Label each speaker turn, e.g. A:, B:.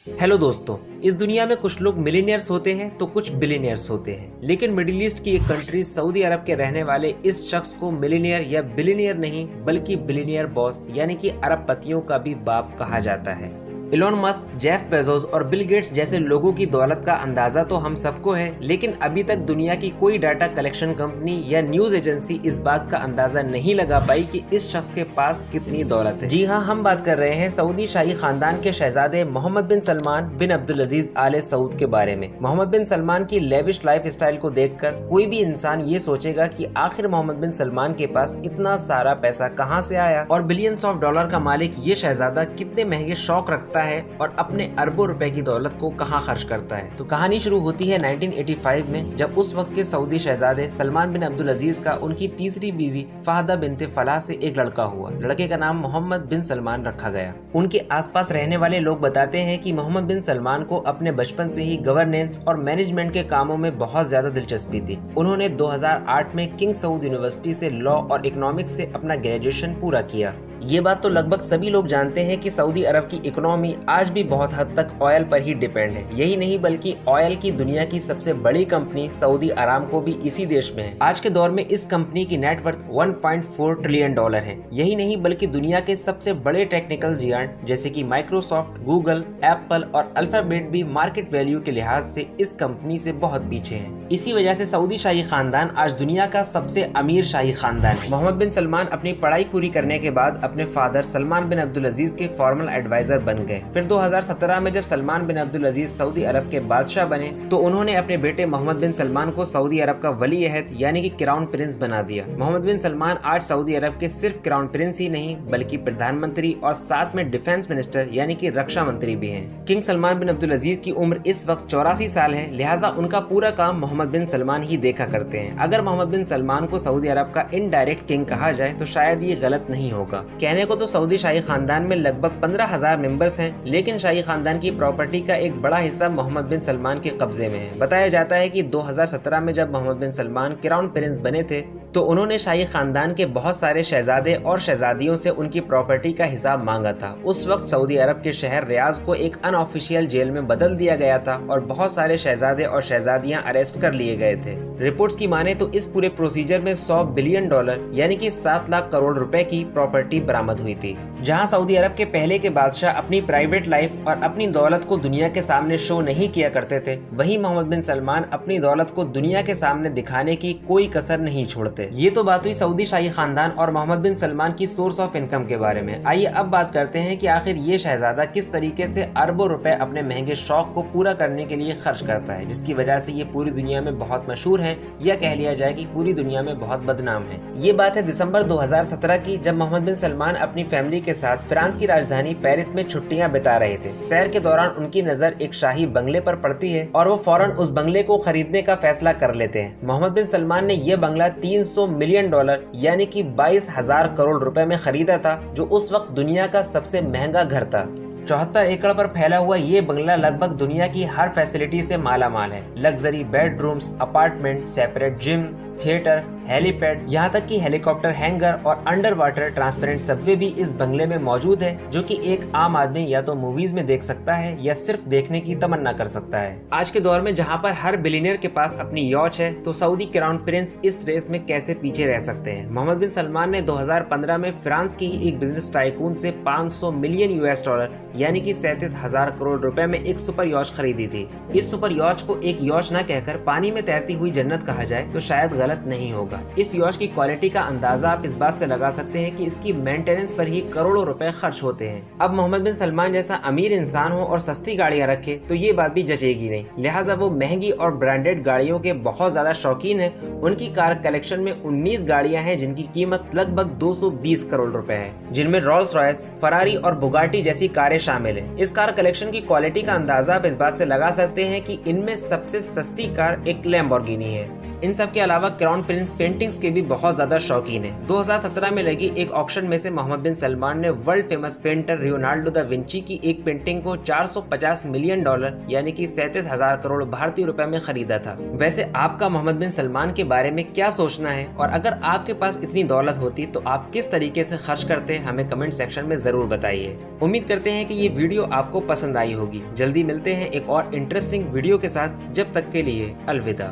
A: Hello दोस्तों, इस दुनिया में कुछ लोग मिलीनियर्स होते हैं तो कुछ बिलीनियर्स होते हैं, लेकिन मिडिल ईस्ट की एक कंट्री सऊदी अरब के रहने वाले इस शख्स को मिलीनियर या बिलीनियर नहीं बल्कि बिलीनियर बॉस यानी कि अरबपतियों का भी बाप कहा जाता है। इलॉन मस्क, जेफ बेजोस और बिल गेट्स जैसे लोगों की दौलत का अंदाजा तो हम सबको है, लेकिन अभी तक दुनिया की कोई डाटा कलेक्शन कंपनी या न्यूज एजेंसी इस बात का अंदाजा नहीं लगा पाई कि इस शख्स के पास कितनी दौलत है। जी हाँ, हम बात कर रहे हैं सऊदी शाही खानदान के शहजादे मोहम्मद बिन सलमान बिन अब्दुल अजीज आले सऊद के बारे में। मोहम्मद बिन सलमान की लेविश लाइफ स्टाइल को देखकर कोई भी इंसान ये सोचेगा कि आखिर मोहम्मद बिन सलमान के पास इतना सारा पैसा कहाँ से आया और बिलियंस ऑफ डॉलर का मालिक ये शहजादा कितने महंगे शौक रखता है और अपने अरबों रुपए की दौलत को कहां खर्च करता है। तो कहानी शुरू होती है 1985 में, जब उस वक्त के सऊदी शहजादे सलमान बिन अब्दुल अजीज का उनकी तीसरी बीवी फहदा बिनते फलाह से एक लड़का हुआ। लड़के का नाम मोहम्मद बिन सलमान रखा गया। उनके आसपास रहने वाले लोग बताते हैं कि मोहम्मद बिन सलमान को अपने बचपन से ही गवर्नेंस और मैनेजमेंट के कामों में बहुत ज्यादा दिलचस्पी थी। उन्होंने 2008 में किंग सऊद यूनिवर्सिटी से लॉ और इकोनॉमिक्स से अपना ग्रेजुएशन पूरा किया। ये बात तो लगभग सभी लोग जानते हैं कि सऊदी अरब की इकोनॉमी आज भी बहुत हद तक ऑयल पर ही डिपेंड है। यही नहीं बल्कि ऑयल की दुनिया की सबसे बड़ी कंपनी सऊदी अरामको भी इसी देश में है। आज के दौर में इस कंपनी की नेटवर्थ 1.4 ट्रिलियन डॉलर है। यही नहीं बल्कि दुनिया के सबसे बड़े टेक्निकल जियांट जैसे कि माइक्रोसॉफ्ट, गूगल, एप्पल और अल्फाबेट भी मार्केट वैल्यू के लिहाज से इस कंपनी से बहुत पीछे है। इसी वजह से सऊदी शाही खानदान आज दुनिया का सबसे अमीर शाही खानदान है। मोहम्मद बिन सलमान अपनी पढ़ाई पूरी करने के बाद अपने फादर सलमान बिन अब्दुल अजीज के फॉर्मल एडवाइजर बन गए। फिर 2017 में जब सलमान बिन अब्दुल अजीज सऊदी अरब के बादशाह बने तो उन्होंने अपने बेटे मोहम्मद बिन सलमान को सऊदी अरब का वली अहद यानी कि क्राउन प्रिंस बना दिया। मोहम्मद बिन सलमान आज सऊदी अरब के सिर्फ क्राउन प्रिंस ही नहीं बल्कि प्रधानमंत्री और साथ में डिफेंस मिनिस्टर यानी कि रक्षा मंत्री भी हैं। किंग सलमान बिन अब्दुल अजीज की उम्र इस वक्त 84 साल है, लिहाजा उनका पूरा काम मोहम्मद बिन सलमान ही देखा करते हैं। अगर मोहम्मद बिन सलमान को सऊदी अरब का इनडायरेक्ट किंग कहा जाए तो शायद ये गलत नहीं होगा। कहने को तो सऊदी शाही खानदान में लगभग 15,000 मेंबर्स हैं, लेकिन शाही खानदान की प्रॉपर्टी का एक बड़ा हिस्सा मोहम्मद बिन सलमान के कब्जे में है। बताया जाता है कि 2017 में जब मोहम्मद बिन सलमान क्राउन प्रिंस बने थे तो उन्होंने शाही खानदान के बहुत सारे शहजादे और शहजादियों से उनकी प्रॉपर्टी का हिसाब मांगा था। उस वक्त सऊदी अरब के शहर रियाज को एक अनऑफिशियल जेल में बदल दिया गया था और बहुत सारे शहजादे और शहजादियां अरेस्ट कर लिए गए थे। रिपोर्ट्स की माने तो इस पूरे प्रोसीजर में 100 बिलियन डॉलर यानी कि 7 लाख करोड़ रुपए की प्रॉपर्टी बरामद हुई थी। जहां सऊदी अरब के पहले के बादशाह अपनी प्राइवेट लाइफ और अपनी दौलत को दुनिया के सामने शो नहीं किया करते थे, वहीं मोहम्मद बिन सलमान अपनी दौलत को दुनिया के सामने दिखाने की कोई कसर नहीं छोड़ते। ये तो बात हुई सऊदी शाही खानदान और मोहम्मद बिन सलमान की सोर्स ऑफ इनकम के बारे में। आइए अब बात करते हैं कि आखिर ये शहजादा किस तरीके से अरबों रुपए अपने महंगे शौक को पूरा करने के लिए खर्च करता है, जिसकी वजह से ये पूरी दुनिया में बहुत मशहूर है या कह लिया जाए कि पूरी दुनिया में बहुत बदनाम है। ये बात है दिसंबर 2017 की, जब मोहम्मद बिन सलमान अपनी फैमिली के साथ फ्रांस की राजधानी पेरिस में छुट्टियां बिता रहे थे। सैर के दौरान उनकी नजर एक शाही बंगले पर पड़ती है और वो फौरन उस बंगले को खरीदने का फैसला कर लेते हैं। मोहम्मद बिन सलमान ने यह बंगला 300 मिलियन डॉलर यानी कि 22,000 करोड़ रुपए में खरीदा था, जो उस वक्त दुनिया का सबसे महंगा घर था। 74 एकड़ पर फैला हुआ ये बंगला लगभग दुनिया की हर फैसिलिटी से माला माल है। Luxury bedrooms, apartment, separate gym, theatre, helipad, यहाँ तक कि हेलीकॉप्टर हैंगर और अंडर वाटर ट्रांसपेरेंट सबवे भी इस बंगले में मौजूद है, जो कि एक आम आदमी या तो मूवीज में देख सकता है या सिर्फ देखने की तमन्ना कर सकता है। आज के दौर में जहाँ पर हर बिलियनियर के पास अपनी यॉच है, तो सऊदी क्राउन प्रिंस इस रेस में कैसे पीछे रह सकते हैं। मोहम्मद बिन सलमान ने 2015 में फ्रांस की ही एक बिजनेस टाइकून से 500 मिलियन यूएस डॉलर यानी कि 37,000 करोड़ रुपए में एक सुपर यॉच खरीदी थी। इस सुपर यॉच को एक यॉच न कहकर पानी में तैरती हुई जन्नत कहा जाए तो शायद गलत नहीं होगा। इस यॉच की क्वालिटी का अंदाजा आप इस बात से लगा सकते हैं कि इसकी मेंटेनेंस पर ही करोड़ों रुपए खर्च होते हैं। अब मोहम्मद बिन सलमान जैसा अमीर इंसान हो और सस्ती गाड़ियां रखे तो ये बात भी जचेगी नहीं, लिहाजा वो महंगी और ब्रांडेड गाड़ियों के बहुत ज्यादा शौकीन है। उनकी कार कलेक्शन में 19 गाड़ियां हैं जिनकी कीमत लगभग 220 करोड़ रुपए है, जिनमें रोल्स रॉयस, फरारी और बुगाटी जैसी कारें शामिल है। इस कार कलेक्शन की क्वालिटी का अंदाजा आप इस बात से लगा सकते हैं कि इनमें सबसे सस्ती कार एक लैम्बोर्गिनी है। इन सब के अलावा क्राउन प्रिंस पेंटिंग्स के भी बहुत ज्यादा शौकीन है। 2017 में लगी एक ऑक्शन में से मोहम्मद बिन सलमान ने world famous painter Leonardo da Vinci की एक पेंटिंग को $450 मिलियन यानी कि 37,000 करोड़ भारतीय रुपए में खरीदा था। वैसे आपका मोहम्मद बिन सलमान के बारे में क्या सोचना है, और अगर आपके पास इतनी दौलत होती तो आप किस तरीके से खर्च करते, हमें कमेंट सेक्शन में जरूर बताइए। उम्मीद करते हैं कि ये वीडियो आपको पसंद आई होगी। जल्दी मिलते हैं एक और इंटरेस्टिंग वीडियो के साथ, जब तक के लिए अलविदा।